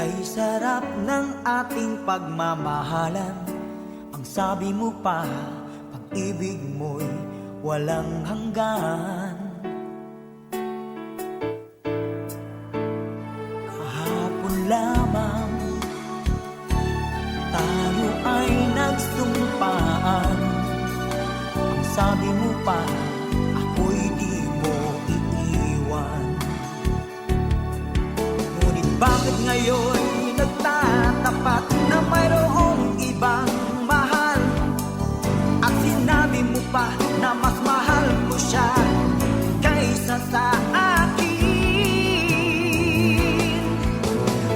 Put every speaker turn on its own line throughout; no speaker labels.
Kay sarap ng ating pagmamahalan. Ang sabi mo pa, pag-ibig mo'y walang hanggan. Kahapon lamang tayo ay nagsumpaan. Ang sabi mo pa, ako'y di mo iiwan. Ngunit bakit ngayon nagtatapat na mayroong ibang mahal? At sinabi mo pa na mas mahal mo siya kaysa sa akin.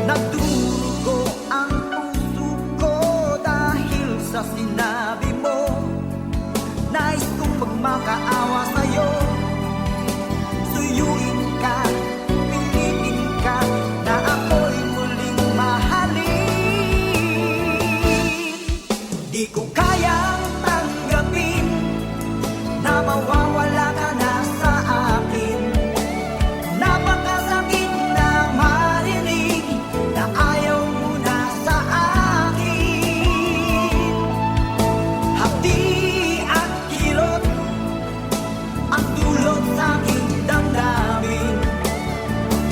Nagdurugo ang puso ko dahil sa sinabi mo. Nais kong magmakaawa sa'yo, suyuin ka, pilitin ka, na ako'y muling mahalin. Di ko kayang tanggapin na mawawala ka na sa akin. Napakasakit na marinig na ayaw mo na sa akin. Hapdi at kirot ang dulot sa aking damdamin.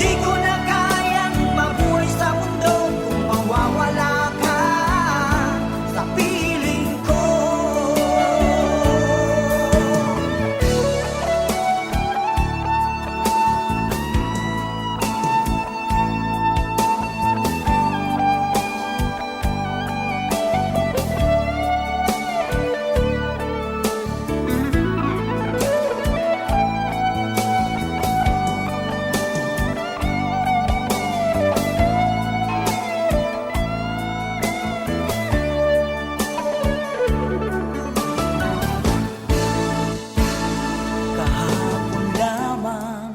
Di ko na kayang mabuhay sa mundo kung mawawala ka sa piling ko. Kahapon lamang,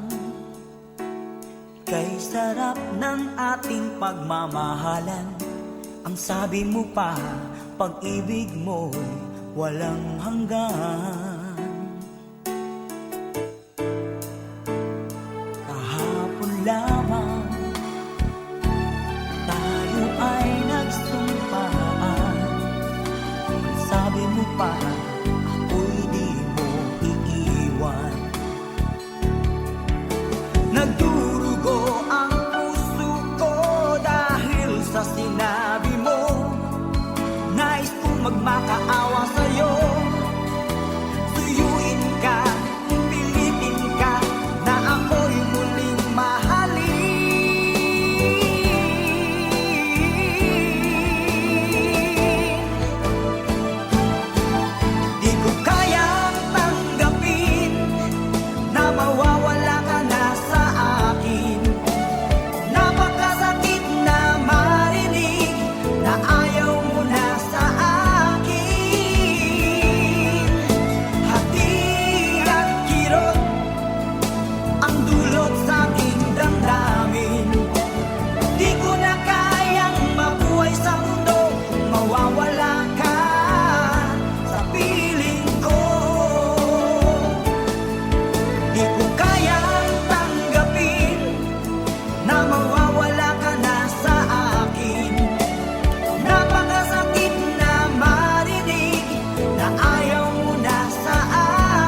kay sarap ng ating pagmamahalan. Ang sabi mo pa, pag-ibig mo'y walang hanggan. Kahapon lamang tayo ay nagsumpaan. Ang sabi mo pa, ako'y di mo iiwan. Nagdurugo ang puso ko dahil sa sinabi mo. Nais kong magmakaawa sa'yo, suyuin ka, pilitin ka, na ako'y muling mahalin. Di ko kayang tanggapin na mawawala ka na sa akin. Napakasakit na marinig na ayaw mo na sa akin. Hati at kirot ang dulot sa aking damdamin. Di ko na kayang mabuhay sa mundo kung mawawala ka sa piling ko. Di ko kayang tanggapin na mawawala ka na sa akin. Napakasakit na marinig na ayaw mo na sa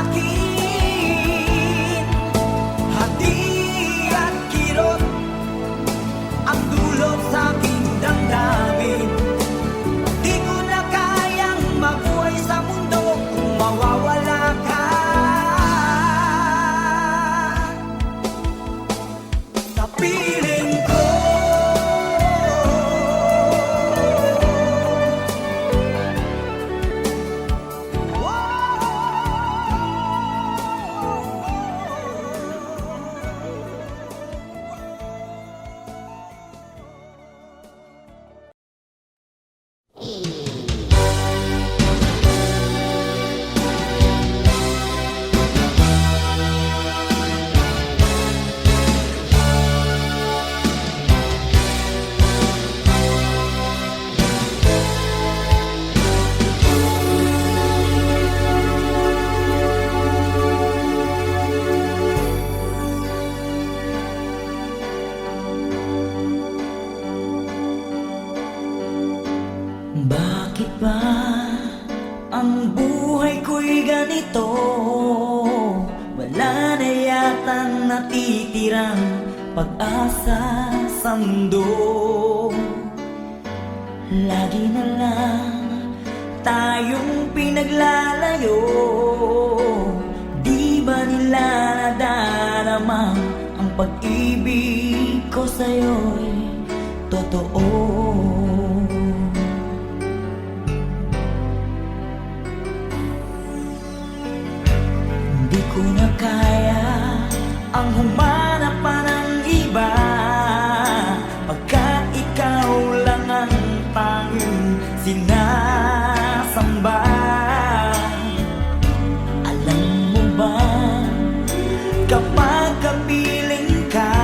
akin. Hati at kirot ang dulot sa aking damdamin. Di ko na kayang mabuhay sa mundo kung mawawala ka sa piling ko. Bakit ba ang buhay ko'y ganito? Wala na yatang natitirang pag-asa sa mundo. Lagi na lang tayong pinaglalayo. Di ba nila nadarama ang pag-ibig ko sa'yo'y totoo? Di ko na kaya ang humanap pa ng iba, pagkat ikaw lang ang tanging sinasamba. Alam mo ba, kapag kapiling ka,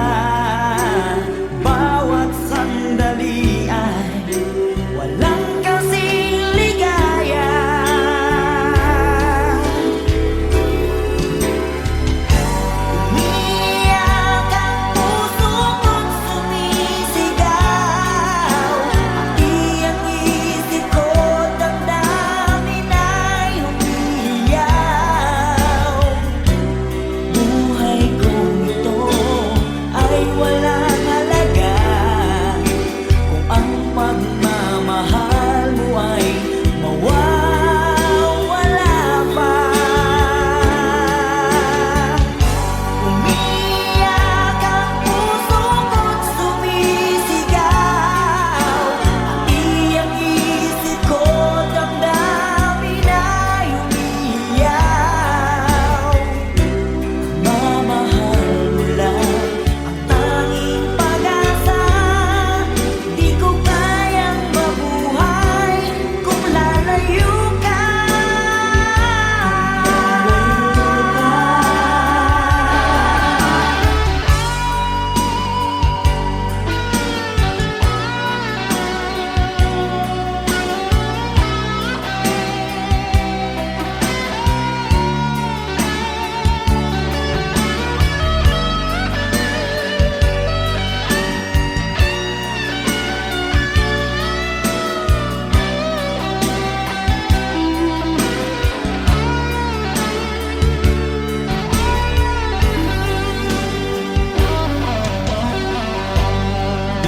bawat sandali ay walang kasing ligaya. Umiyak ang puso ko't sumisigaw, pati ang isip ko, damdamin ay umiiyaw. Buhay kong ito ay walang halaga kung ang pagmamahal mo ay mawawala pa. Umiyak ang puso ko't sumisigaw, pati ang isip ko, damdamin ay umiiyaw. Mamahal mo lang ang tanging pag-asa. Di ko kayang mabuhay kung lalayo ka.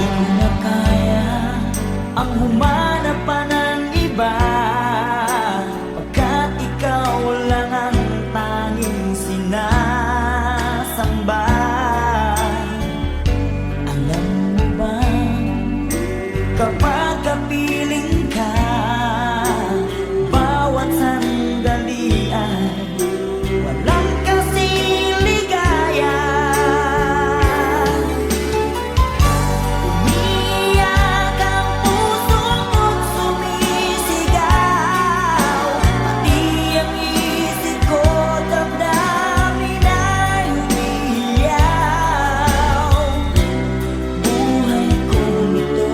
Di ko na kaya ang humanap pa ng iba, pagkat ikaw lang ang tanging sinasamba. Alam mo ba, kapag kapiling ka, bawat sandali ay walang kasing ligaya. Umiyak ang puso ko't sumisigaw, pati ang isip ko, damdamin ay umiiyaw. Buhay kong ito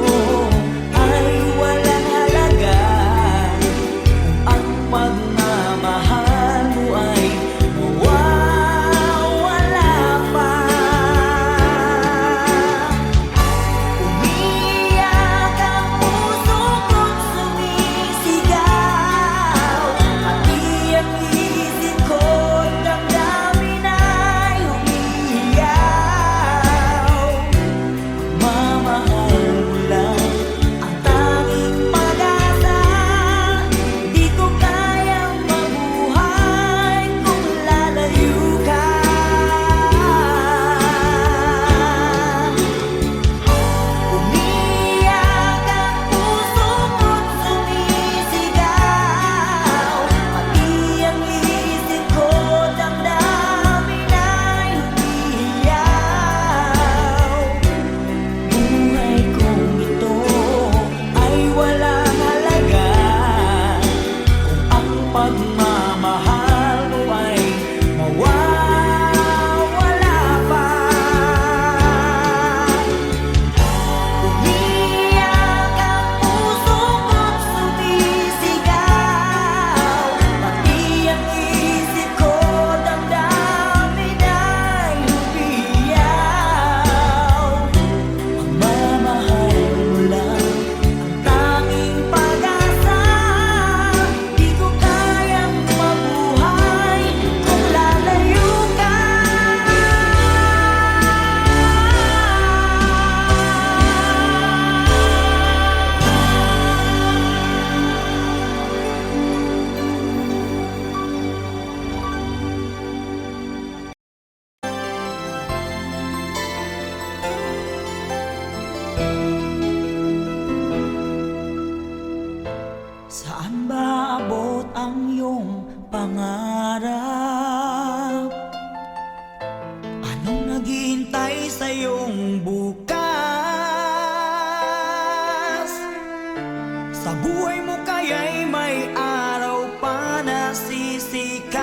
Sa buhay mo kaya'y may araw pa na sisikat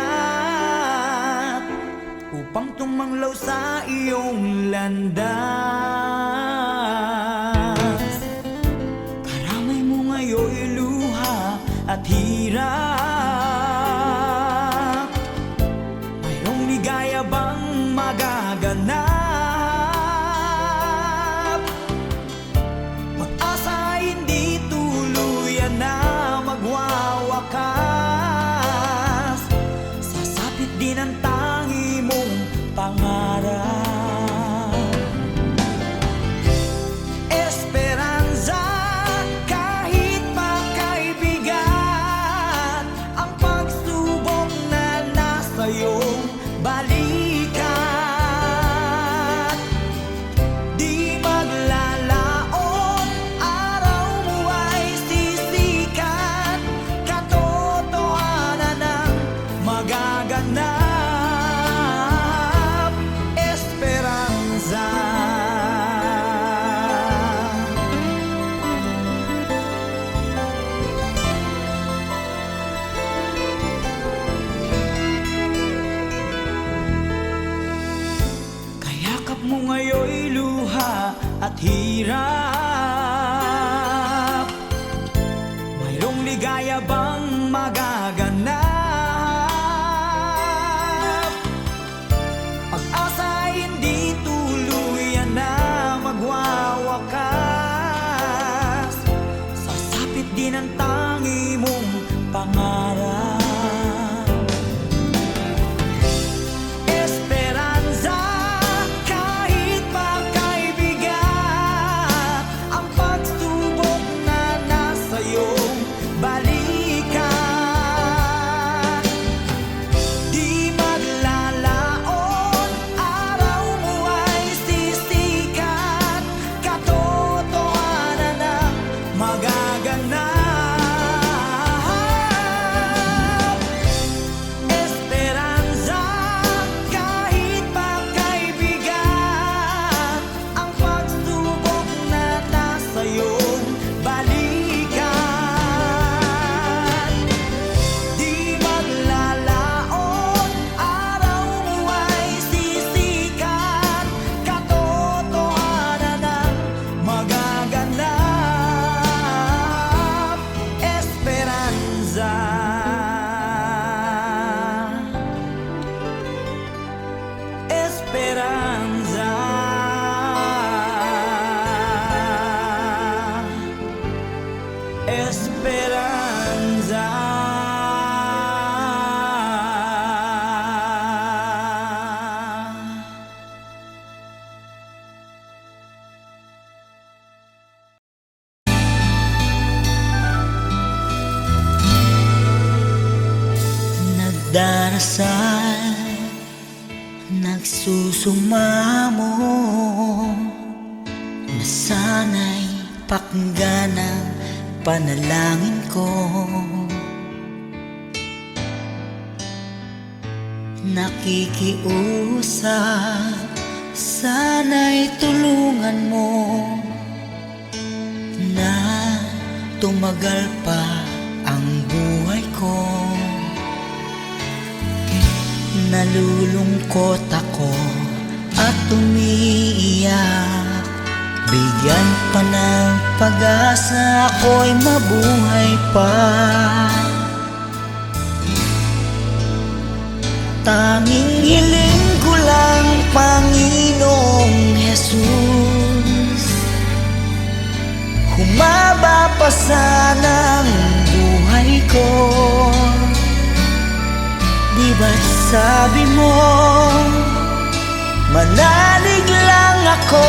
upang tumanglaw sa iyong landas. Karamay mo ngayon'y luha at hirap. Mayroong ligaya bang magaganap? Pag-asa hindi tuluyan na magwawakas. Sasapit din ang tangi mong pangarap. Esperanza, kahit magkaibigan, ang pagsubok na nasa iyong balikat. Di maglalaon, araw mo ay sisikat. Katotohanan ang magaganap. Esperanza. Kayakap mo ngayon'y luha at hirap. Mayroong ligaya bang magaganap? Pag-asa hindi tuluyan na magwawakas. Sasapit din ang tangi mong pangarap. Esperanza, kahit magkaibigan, ang pagsubok na nasa iyong balikat. Di maglalaon, araw mo ay sisikat. Katotohanan ang magaganap. Esperanza, kahit magkaibigan, ang pagsubok na nasa iyong balikat. Di maglalaon, araw mo ay sisikat. Katotohanan ang magaganap. Esperanza. Esperanza. Esperanza. Nagdarasal, nagsusumamo, na sana'y pakinggan ang panalangin ko. Nakikiusap, sana'y tulungan mo na tumagal pa ang buhay ko. Nalulungkot ako at umiiyak. Bigyan pa ng pag-asa, ako'y mabuhay pa. Tanging hiling ko lang, Panginoong Jesus, humaba pa sana ang buhay ko. Di ba't sabi mo, manalig lang ako,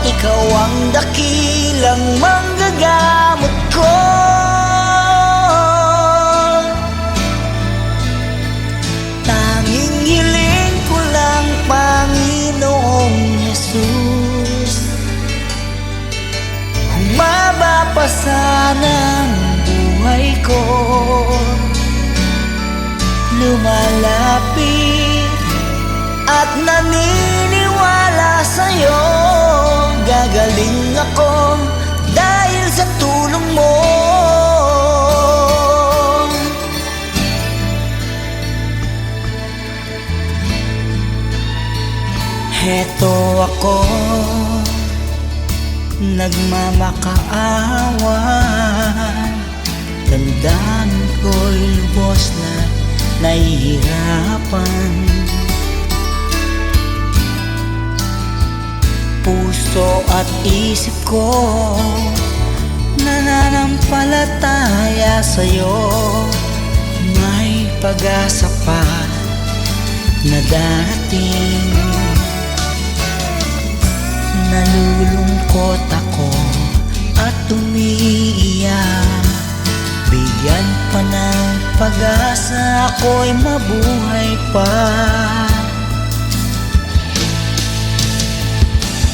ikaw ang dakilang manggagamot ko. Tanging hiling ko lang, Panginoong Jesus, humaba pa sana ang buhay ko. Lumalapit at naniniwala sa'yo, gagaling ako dahil sa tulong mo.
Eto ako, nagmamakaawan. Tandaan ko'y lubos na nahihirapan. Puso at isip ko nananampalataya sa'yo. May pag-asa pa na darating. Nalulungkot ako at umiiyak. Bigyan pa ng pag-asa, ako'y mabuhay pa.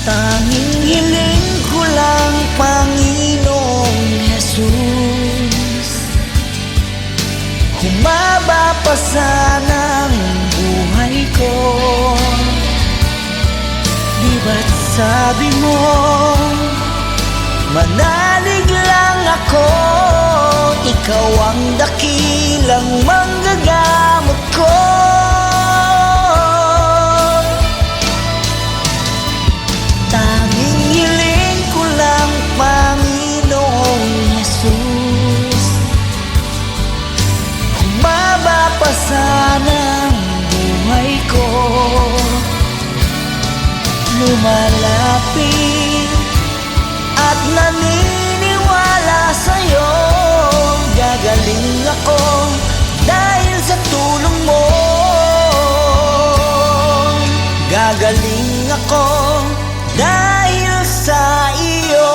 Tanging hiling ko lang, Panginoong Jesus, humaba pa sana ang buhay ko. Di ba't sabi mo, manalig lang ako, ikaw ang dakilang manggagamot ko. Tanging hiling ko lang, Panginoong Jesus, humaba pa sana ang buhay ko. Lumalapit at naniniwala sa'yo. Gagaling ako dahil sa tulong mo. Gagaling ako dahil sa iyo.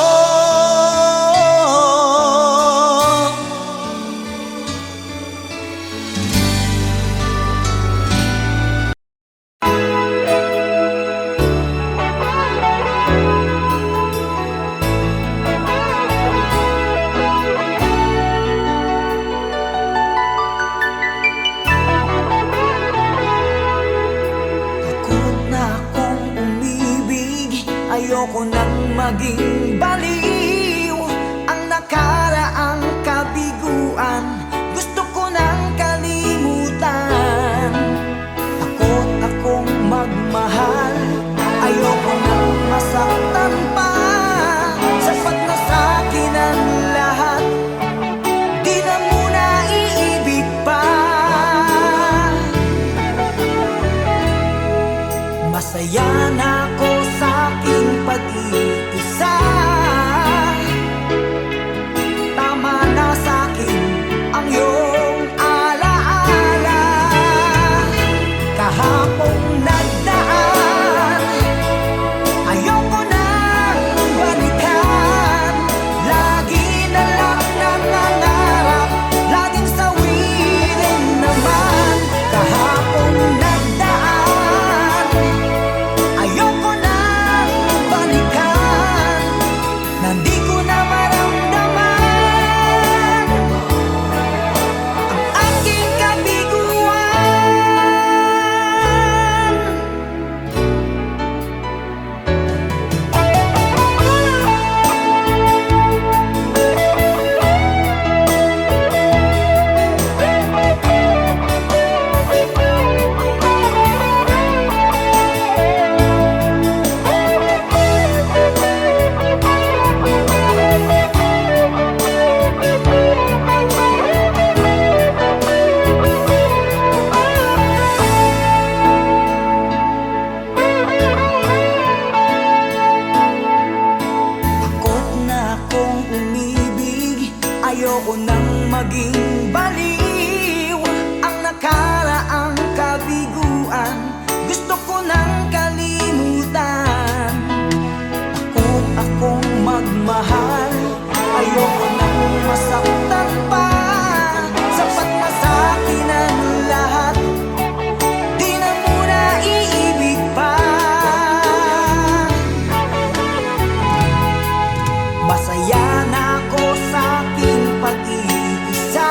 Ayoko nang maging baliw. Ang nakaraang kabiguan gusto ko nang kalimutan. Takot akong magmahal, ayoko nang masaktan pa. Sapat na sa'kin ang lahat, di na muna iibig pa. Masaya na ako sa aking pag-iisa. Tama na sa'kin ang iyong alaala. Kahapong nagdaan, ayoko nang balikan. Lagi na lang nangangarap, laging sawirin naman. Kahapong nagdaan, ayoko nang balikan. Nandi ko na maramdaman ang aking kabiguan. Takot na akong umibig, ayoko nang maging baliw. Ang nakaraang kabiguan gusto ko nang kalimutan. Takot akong magmahal, ayoko nang masaktan pa. Sapat na sa'kin ang lahat, di na muna iibig pa. Masaya na ako sa aking pag-iisa.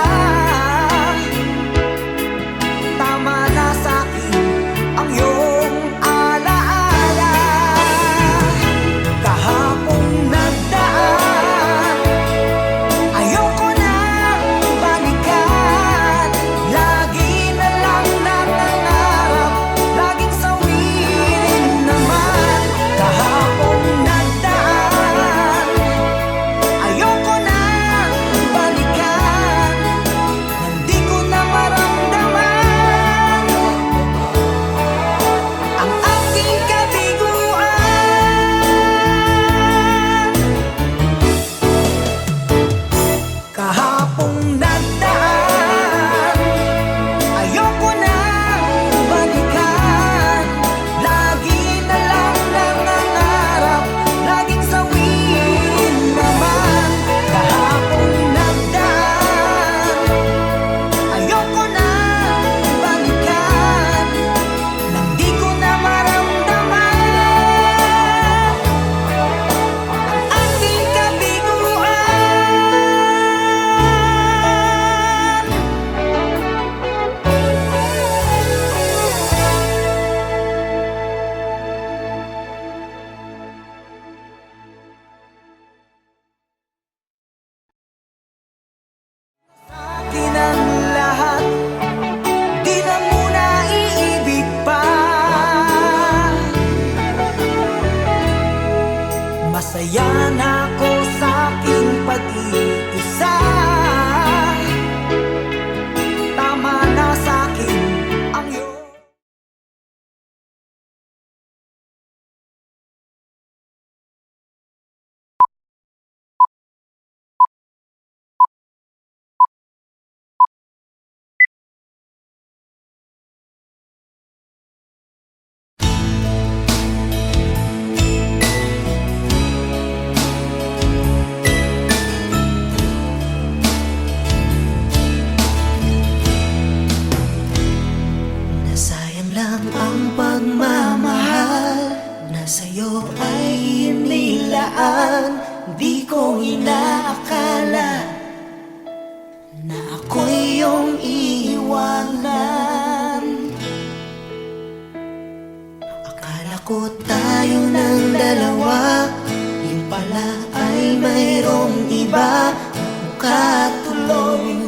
makatuloy.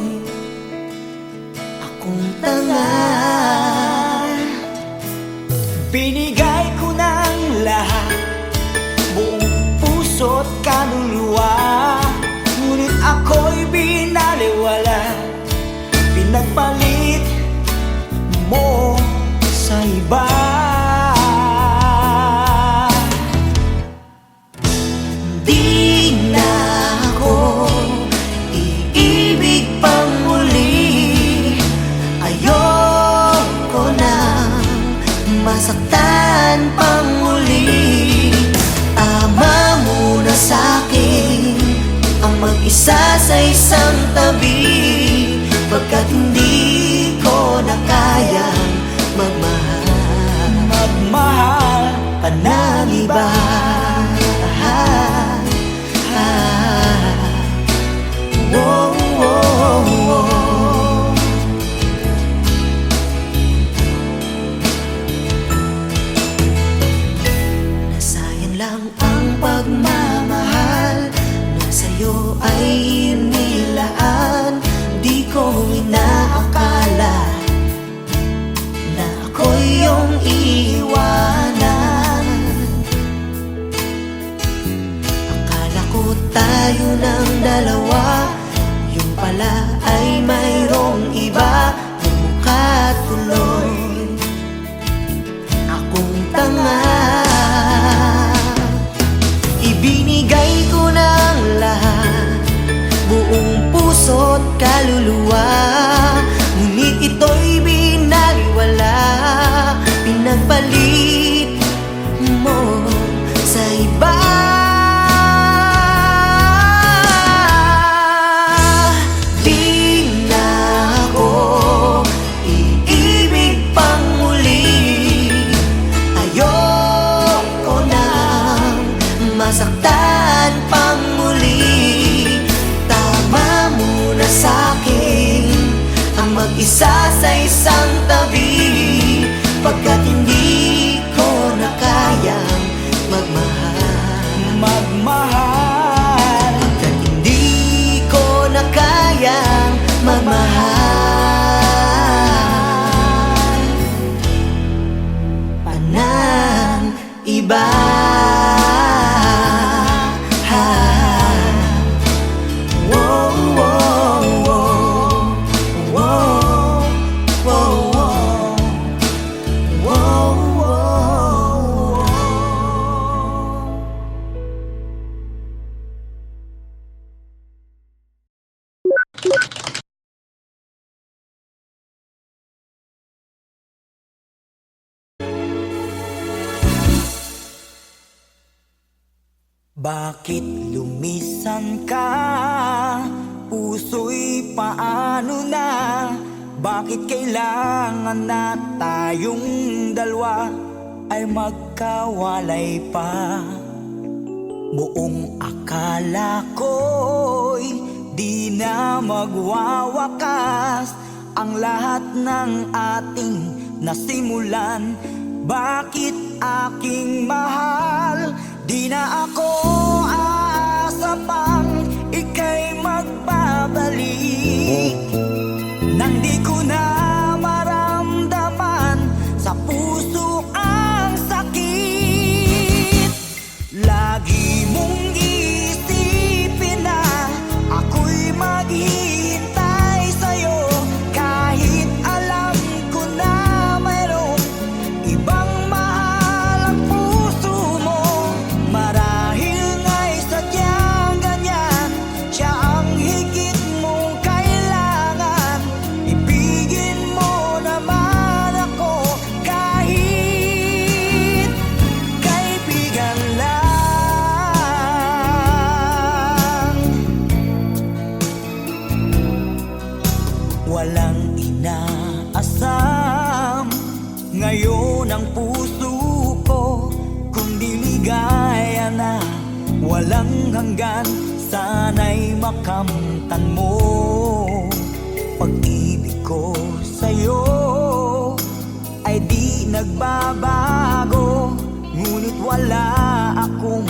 Akong tanga.
Binigay ko ng lahat, buong puso't kaluluwa, ngunit ako'y binaliwala. Pinagpalit mo sa iba.
Di na ako iibig pang muli. Ayoko na masaktan pang muli. Tama muna sa'kin ang mag-isa sa isang tabi, pagkat hindi ko na kayang magmahal pa ng iba. Whoa, whoa, whoa. Nasayang lang ang pagmamahal na sa'yo ay inilaan. Di ko inaakala na ako'y iyong iiwanan. Akala ko tayo ng dalawa, yung pala ay mayroong iba. Mukha tuloy akong tanga. Ibinigay ko ng lahat, buong puso't kaluluwa, ngunit ito'y binaliwala. Pinagpalit mo sa iba. Di na ako iibig pang muli. Ayoko na masaktan pang muli. Tama muna sa'kin ang mag-isa sa isang tabi, pagkat hindi ko na kayang magmahal. Pagkat hindi ko na kayang magmahal pa ng iba. Whoa, whoa, whoa. Whoa, whoa, whoa. Whoa, whoa, whoa.
Bakit lumisan ka? Puso'y paano na? Bakit kailangan na tayong dalawa ay magkawalay pa? Buong akala ko'y di na magwawakas ang lahat ng ating nasimulan. Bakit aking mahal? Di na ako aasa pang ika'y magbabalik, nang di ko na maramdaman sa puso ang sakit. Lagi mong isipin na ako'y maghihintay sa'yo, kahit alam ko na mayroong ibang mahal ang puso mo. Marahil nga'y sadyang ganyan, siya ang higit mong kailangan. Ibigin mo naman ako kahit kaibigan lang. Walang inaasam ngayon ang puso ko, kundi ligaya na walang hanggan. Sana'y makamtan mo pag-ibig ko sa'yo ay di nagbabago, ngunit wala akong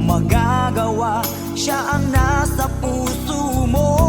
magagawa. Siya ang nasa puso mo.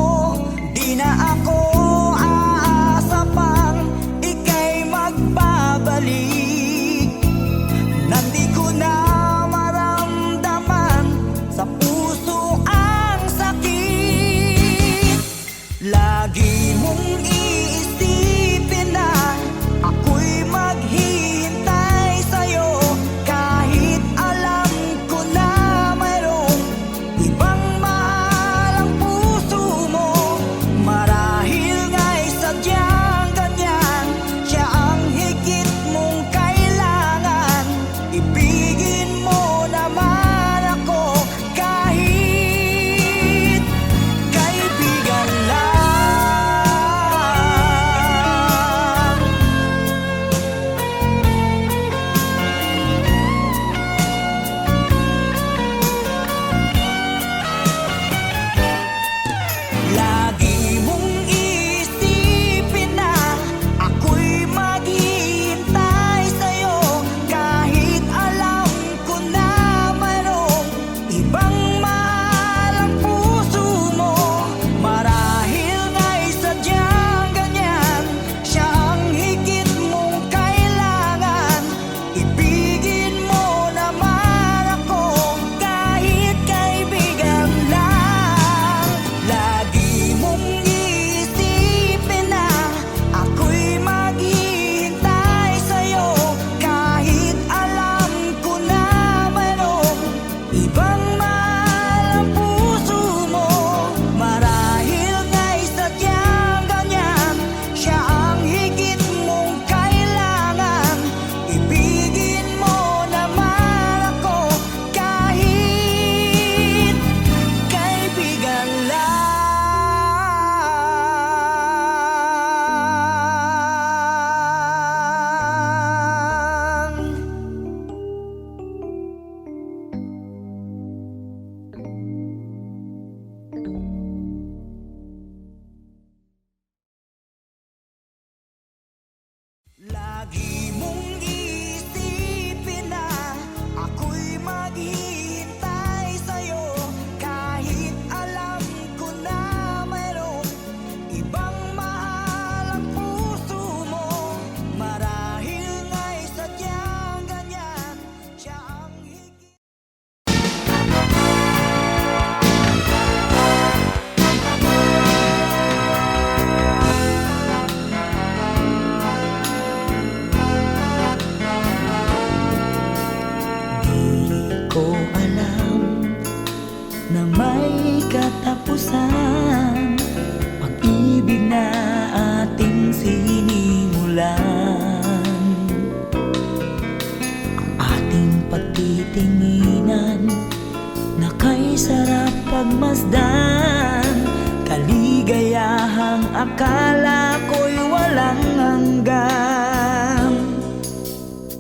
masdan, kaligayahang akala ko'y walang hanggan.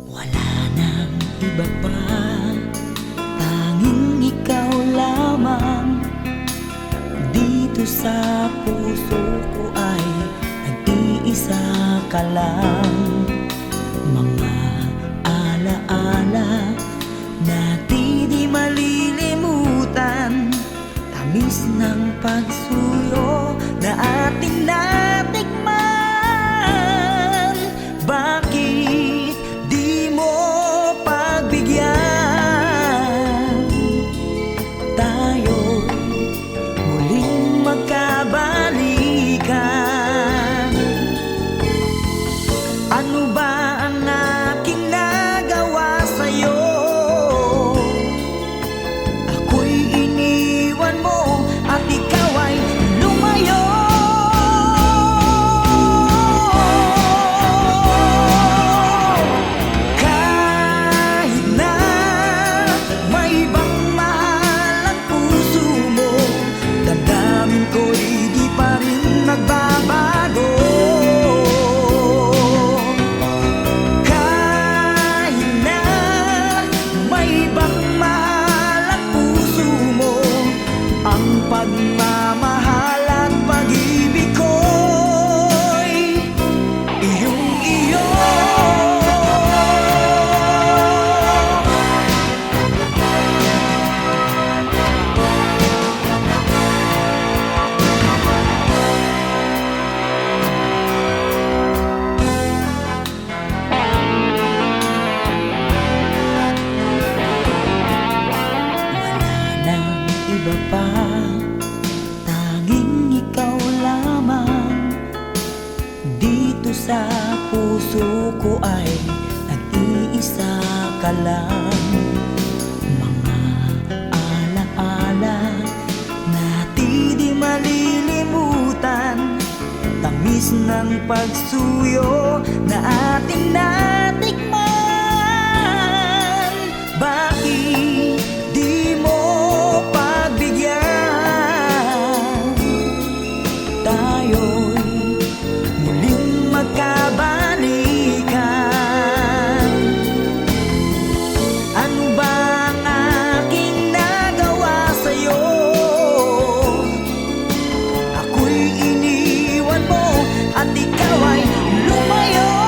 Wala nang iba pa, tanging ikaw lamang. Dito sa puso ko ay nag-iisa ka lang. Mga alaala na di malilimutan, tamis ng pagsuyo na ating natikman. Bakit di mo pagbigyan? Tayo'y muling magkabalikan. Ano ba ang aking nagawa sa'yo? Ako'y iniwan mo at ikaw ay lumayo. Kahit na may ibang mahal ang puso mo, damdamin ko'y di pa rin nagbabago. Pagmamahal at pag-ibig ko'y iyong-iyo. Wala nang iba pa, sa puso ko ay nag-iisa ka lang. Mga alaala na di malilimutan, tamis ng pagsuyo na ating natikman. Bakit di mo pagbigyan? Tayo'y muling magkabalikan. Ano ba ang aking nagawa sa'yo? Ako'y iniwan mo at ikaw ay lumayo.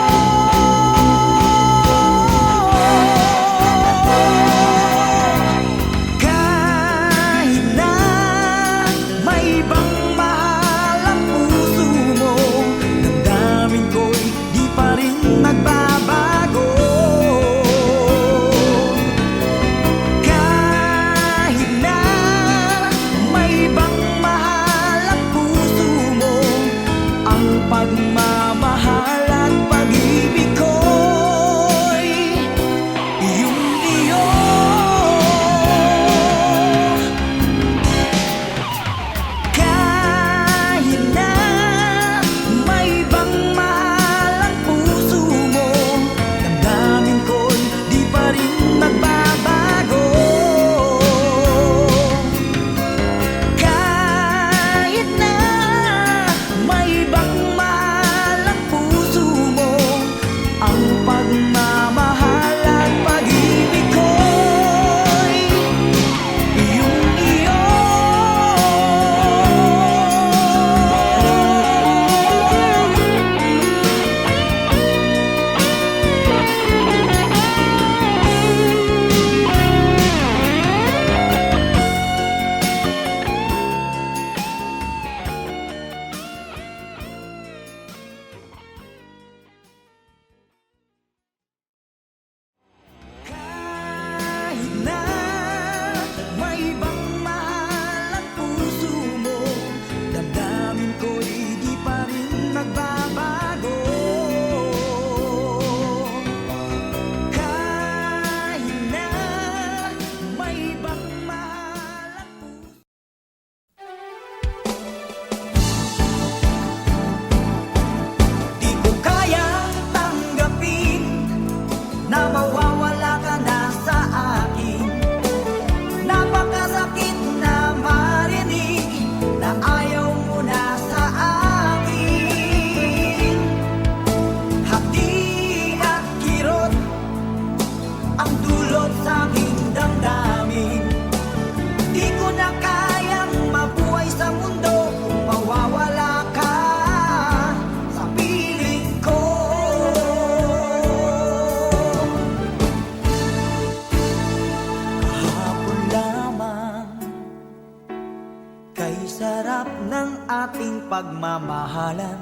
sarap ng ating pagmamahalan.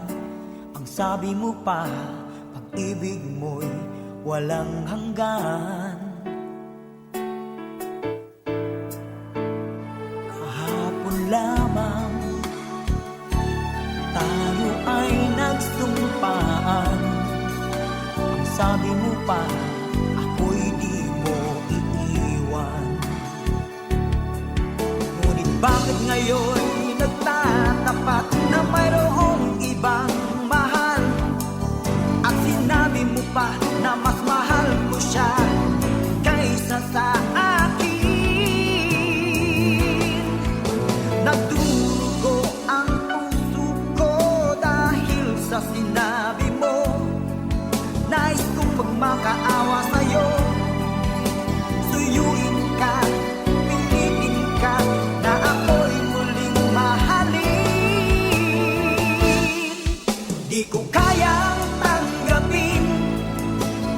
Ang sabi mo pa, pag-ibig mo'y walang hanggan. Kahapon lamang tayo ay nagsumpaan. Ang sabi mo pa, ako'y di mo iiwan. Ngunit bakit ngayon nagtatapat na mayroong ibang mahal? At sinabi mo pa na mas mahal mo siya kaysa sa akin. Nagdurugo ang puso ko dahil sa sinabi mo. Nais kong magmakaawa sa'yo, suyuin ka, pilitin ka, na ako'y muling mahalin. Di ko kayang tanggapin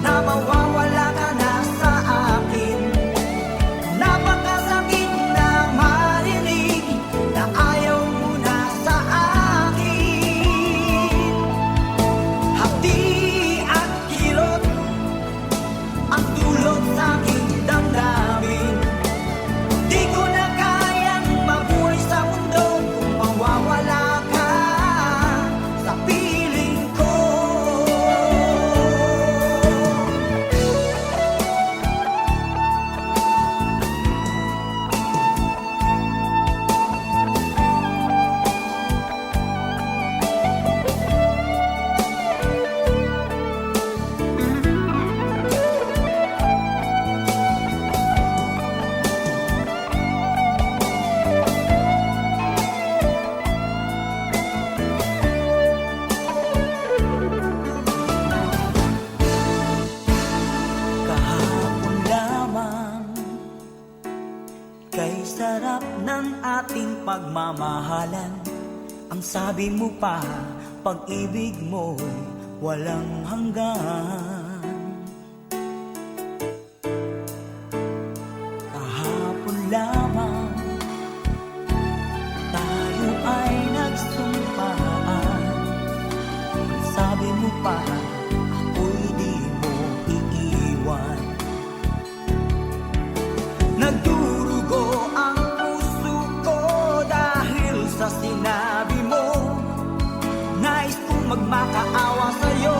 na mawawala ka na sa akin. Napakasakit na marinig na ayaw mo na sa akin. Hapdi at kirot ang dulot sa aking damdamin. Di ko na kayang mabuhay sa mundo kung mawawala ka sa piling ko. Kahapon lamang, kay sarap ng ating pagmamahalan. Ang sabi mo pa, pag-ibig mo'y walang hanggan. Kahapon lamang tayo ay nagsumpaan. Ang sabi mo pa, ako'y di mo iiwan. Nagdurugo ang puso ko dahil sa sinabi mo. Nais kong magmakaawa sa'yo,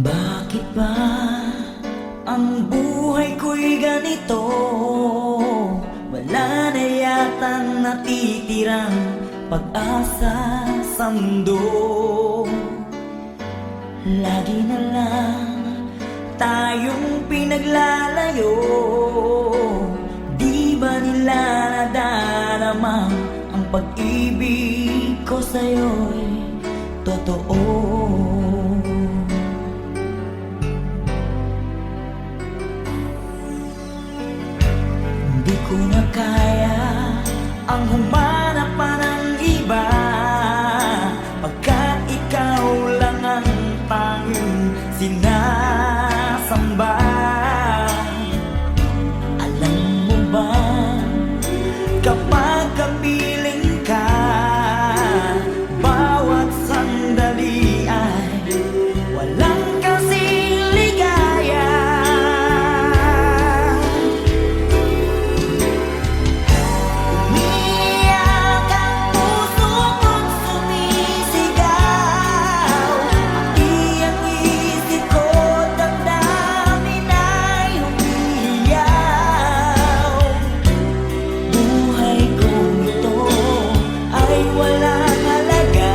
Bakit ba ang buhay ko'y ganito? Wala na yatang natitirang pag-asa sa mundo. Lagi na lang tayong pinaglalayo. Di ba nila nadarama ang pag-ibig ko sa'yo'y totoo? Di ko na kaya ang humanap pa ng iba, pagkat ikaw lang ang tanging sinasamba. Alam mo ba, kapag kapiling ka, bawat sandali ay walang kasing ligaya. Umiiyak ang puso ko't sumisigaw, pati ang isip ko, damdamin ay umiiyaw. Buhay kong ito ay walang halaga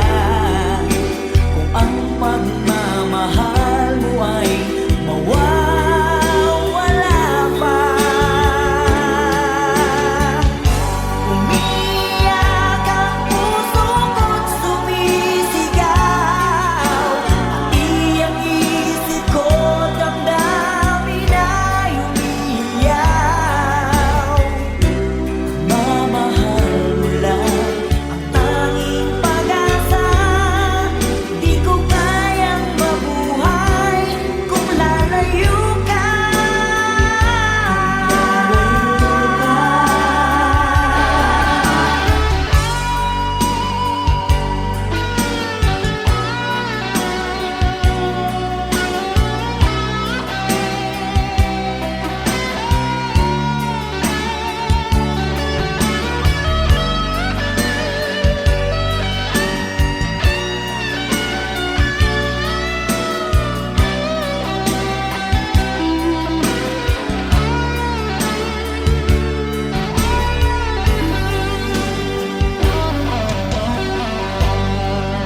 kung ang pagmamahal mo ay mawawala pa. Umiiyak ang puso ko't sumisigaw, pati ang isip ko, damdamin ay umiiyaw. Mamahal mo lang ang tanging pag-asa. Di ko kayang mabuhay kung lalayo ka.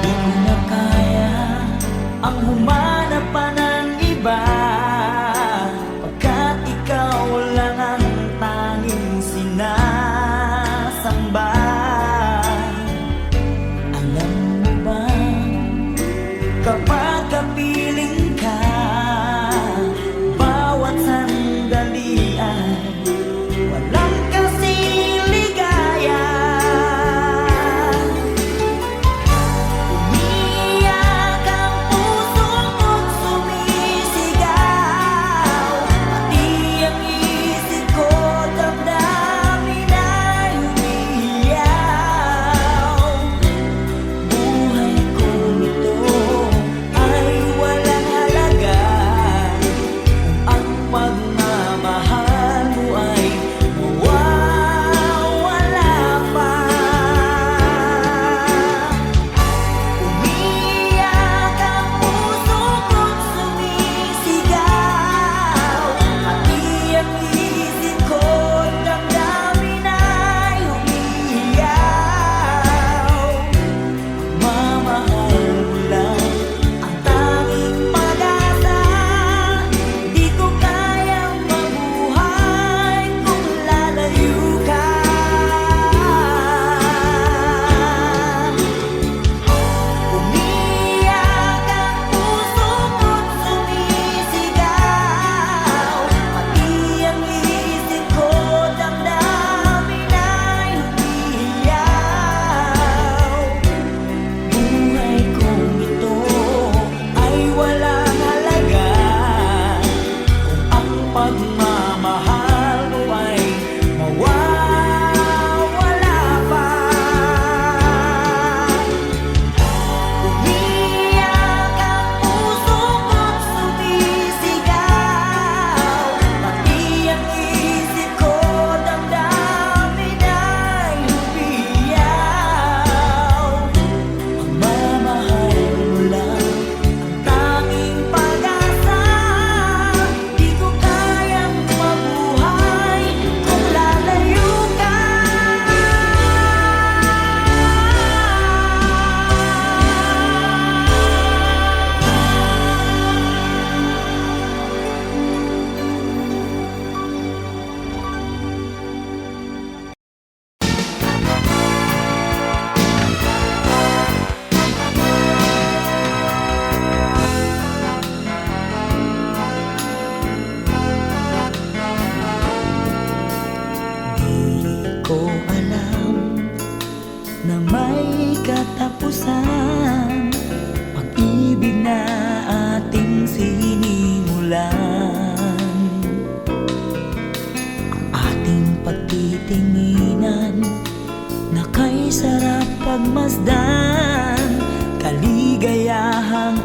Di ko na kaya ang humanap pa ng iba, pagkat ikaw lang ang tanging sinasamba. Alam mo ba, kapag kapiling ka, bawat sandali ay walang kasing ligaya. Umiiyak ang puso ko't sumisigaw, pati ang isip ko, damdamin ay umiiyaw. Buhay kong ito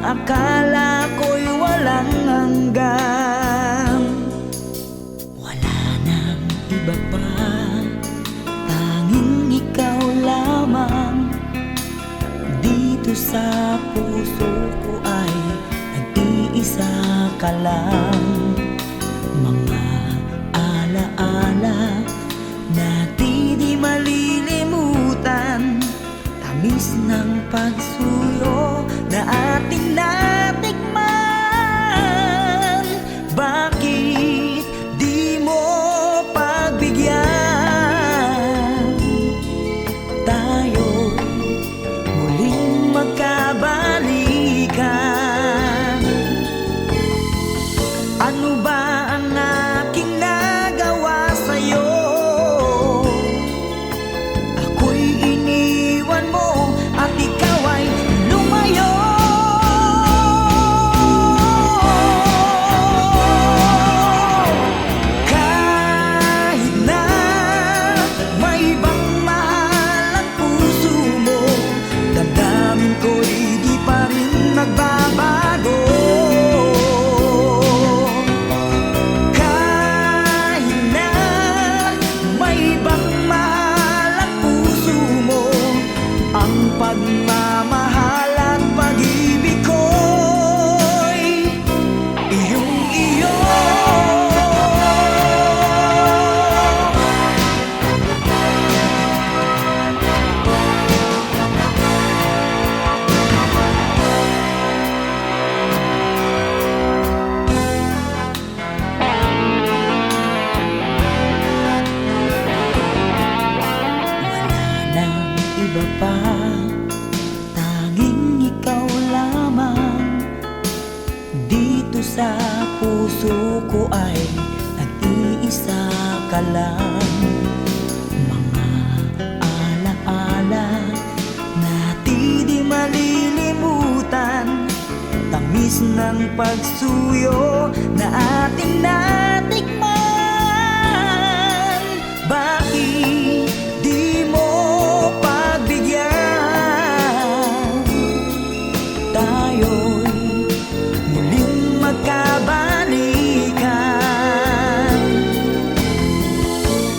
akala ko'y walang hanggan.
Wala nang iba pa, tanging ikaw lamang. Dito sa puso ko ay nag-iisa ka lang. Mga alaala na di malilimutan, tamis ng pagsuyo na ating natikman. Bakit di mo pagbigyan? Tayo'y muling magkabalikan. Ano ba ang aking nagawa sa'yo? Ako'y iniwan mo at ikaw ay lumayo. Kahit na may ibang mahal ang puso mo, damdamin ko'y di pa rin nagbabago. Kahit na may ibang mahal ang puso mo, ang pagmamahal at pag-ibig ko'y iyong-iyo. Wala nang iba pa, tanging ikaw lamang. Dito sa puso ko ay nag-iisa ka lang. Mga alaala na di malilimutan, tamis ng pagsuyo na ating natikman. Bakit di mo pagbigyan? Tayo'y muling magkabalikan.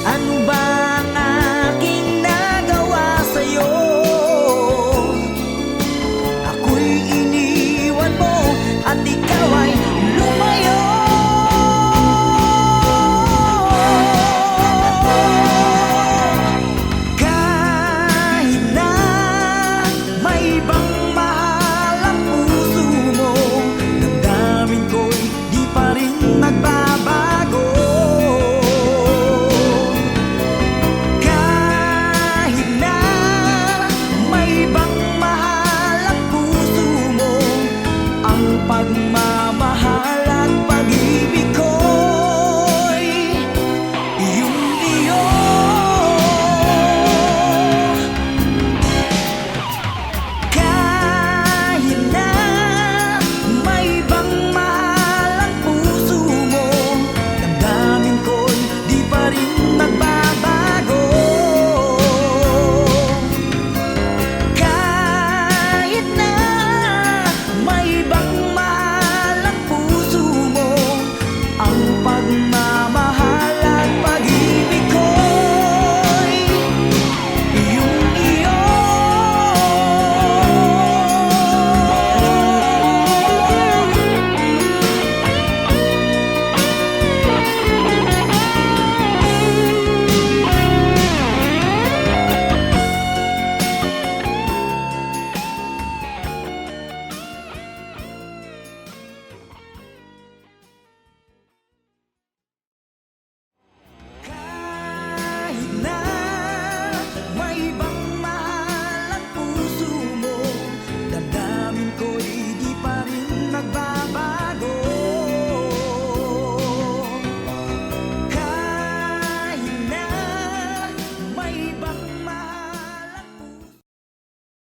Ano ba ang aking nagawa sa'yo? Ako'y iniwan mo at ikaw ay lumayo. Kahit na may ibang mahal ang puso mo, damdamin ko'y di pa rin nagbabago. Kahit na may ibang mahal ang puso mo, ang pagmamahal at pag